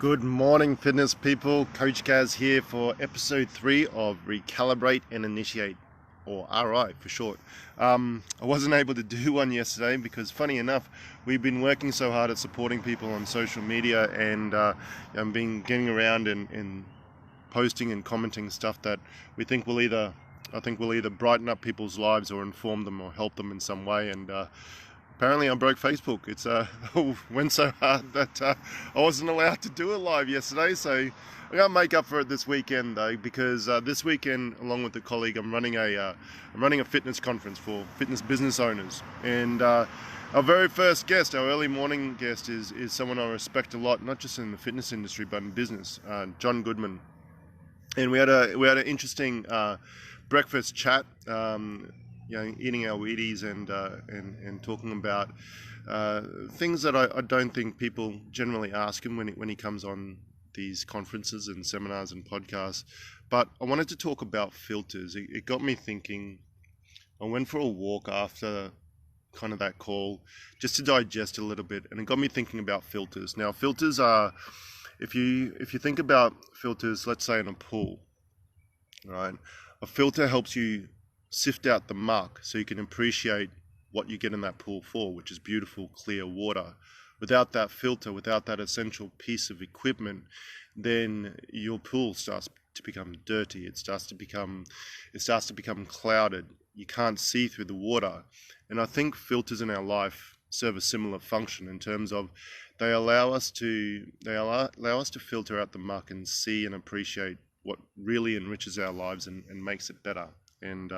Good morning, fitness people. Coach Kaz here for episode 3 of Recalibrate and Initiate, or RI for short. I wasn't able to do one yesterday because, funny enough, we've been working so hard at supporting people on social media and I've been getting around and posting and commenting stuff that we think will either brighten up people's lives or inform them or help them in some way. And apparently I broke Facebook. It's went so hard that I wasn't allowed to do it live yesterday. So I'm gonna make up for it this weekend though, because this weekend, along with a colleague, I'm running a fitness conference for fitness business owners. And our very first guest, our early morning guest, is someone I respect a lot, not just in the fitness industry but in business, John Goodman. And we had an interesting breakfast chat. Eating our Wheaties and talking about things that I don't think people generally ask him when he comes on these conferences and seminars and podcasts. But I wanted to talk about filters. It got me thinking. I went for a walk after kind of that call just to digest a little bit, and it got me thinking about filters. Now, filters are, if you think about filters, let's say in a pool, right? A filter helps you sift out the muck so you can appreciate what you get in that pool for, which is beautiful, clear water. Without that filter, without that essential piece of equipment, then your pool starts to become dirty. It starts to become clouded. You can't see through the water. And I think filters in our life serve a similar function in terms of they allow us to filter out the muck and see and appreciate what really enriches our lives and makes it better, and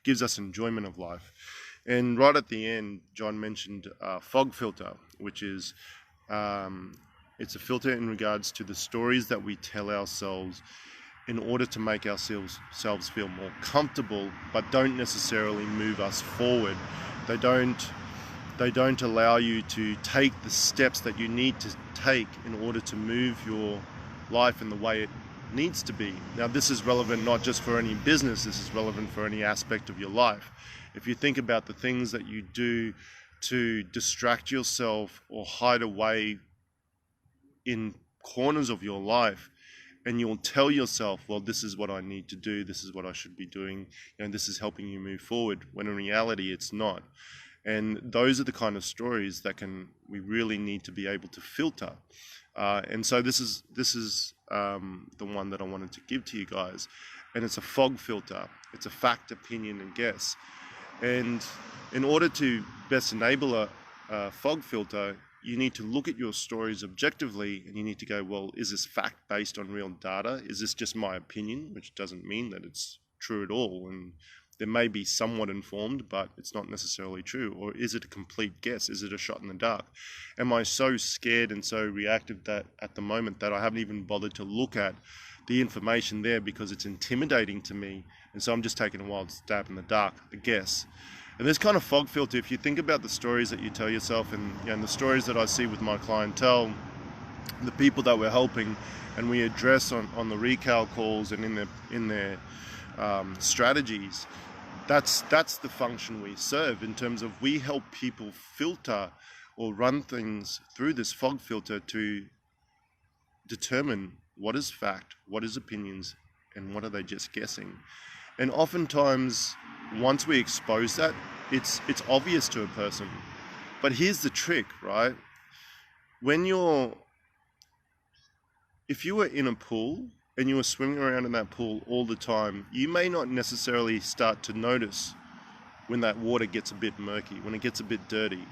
gives us enjoyment of life. And right at the end, John mentioned fog filter, which is it's a filter in regards to the stories that we tell ourselves in order to make ourselves feel more comfortable, but don't necessarily move us forward. They don't allow you to take the steps that you need to take in order to move your life in the way it needs to be. Now, this is relevant not just for any business, this is relevant for any aspect of your life. If you think about the things that you do to distract yourself or hide away in corners of your life, and you'll tell yourself, well, this is what I need to do, this is what I should be doing, and this is helping you move forward, when in reality it's not. And those are the kind of stories that we really need to be able to filter. And so this is the one that I wanted to give to you guys, and it's a fog filter. It's a fact, opinion, and guess. And in order to best enable a fog filter, you need to look at your stories objectively, and you need to go, well, is this fact based on real data? Is this just my opinion, which doesn't mean that it's true at all, and there may be somewhat informed, but it's not necessarily true? Or is it a complete guess? Is it a shot in the dark? Am I so scared and so reactive that at the moment that I haven't even bothered to look at the information there because it's intimidating to me, and so I'm just taking a wild stab in the dark, a guess? And this kind of fog filter, if you think about the stories that you tell yourself and the stories that I see with my clientele, the people that we're helping and we address on the recal calls and in their strategies, that's the function we serve, in terms of we help people filter or run things through this fog filter to determine what is fact, what is opinions, and what are they just guessing. And oftentimes, once we expose that, it's obvious to a person. But here's the trick, right? If you were in a pool and you were swimming around in that pool all the time, you may not necessarily start to notice when that water gets a bit murky, when it gets a bit dirty,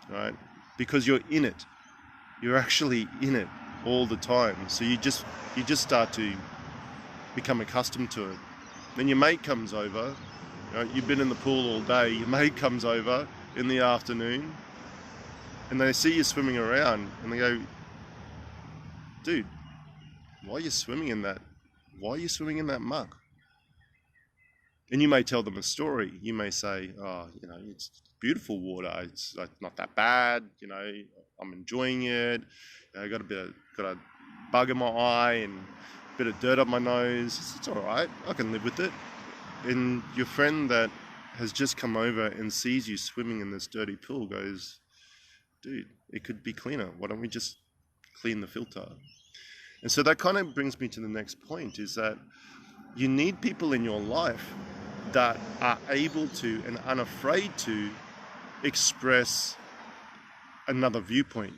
right? Because you're in it. You're actually in it all the time. So you just start to become accustomed to it. Then your mate comes over, you've been in the pool all day, your mate comes over in the afternoon, and they see you swimming around, and they go, dude, why are you swimming in that muck? And you may tell them a story. You may say, it's beautiful water, it's not that bad, I'm enjoying it, I got a bug in my eye and a bit of dirt up my nose, it's all right, I can live with it. And your friend that has just come over and sees you swimming in this dirty pool goes, dude, it could be cleaner, why don't we just clean the filter? And so that kind of brings me to the next point, is that you need people in your life that are able to and unafraid to express another viewpoint.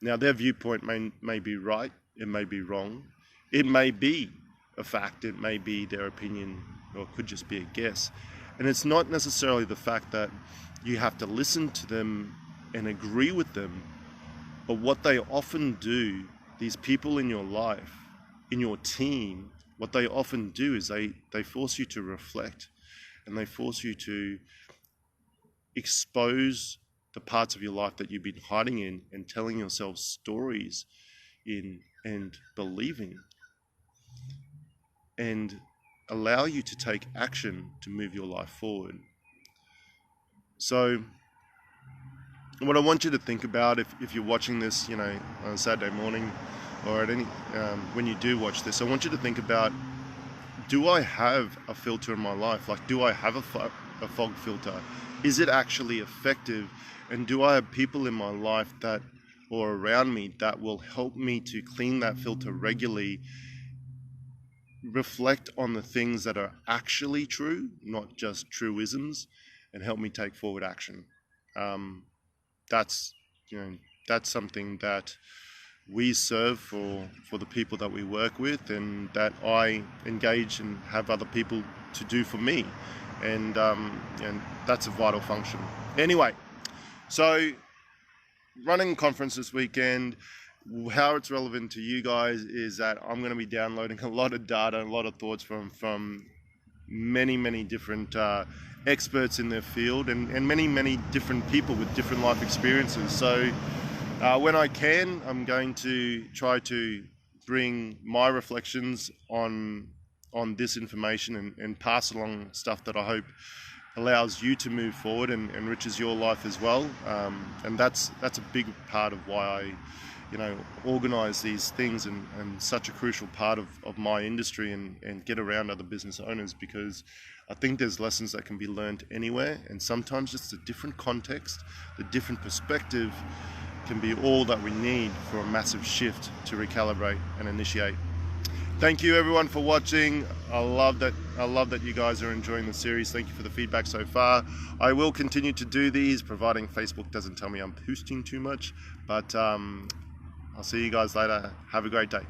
Now, their viewpoint may be right, it may be wrong, it may be a fact, it may be their opinion, or it could just be a guess. And it's not necessarily the fact that you have to listen to them and agree with them, but what they often do, these people in your life, in your team, what they often do is they force you to reflect, and they force you to expose the parts of your life that you've been hiding in and telling yourself stories in and believing, and allow you to take action to move your life forward. So what I want you to think about, if you're watching this, on a Saturday morning, or at any when you do watch this, I want you to think about, do I have a filter in my life? Like, do I have a fog filter? Is it actually effective? And do I have people in my life that, or around me, that will help me to clean that filter regularly, reflect on the things that are actually true, not just truisms, and help me take forward action? That's something that we serve for the people that we work with, and that I engage and have other people to do for me, and that's a vital function. Anyway, so running a conference this weekend, how it's relevant to you guys is that I'm going to be downloading a lot of data, a lot of thoughts from many different experts in their field, and many different people with different life experiences. So when I can, I'm going to try to bring my reflections on this information and pass along stuff that I hope allows you to move forward and enriches your life as well. And that's a big part of why I organize these things, and such a crucial part of my industry, and get around other business owners, because I think there's lessons that can be learned anywhere, and sometimes just a different context, a different perspective can be all that we need for a massive shift to recalibrate and initiate. Thank you everyone for watching. I love that you guys are enjoying the series. Thank you for the feedback so far. I will continue to do these, providing Facebook doesn't tell me I'm posting too much, but I'll see you guys later. Have a great day.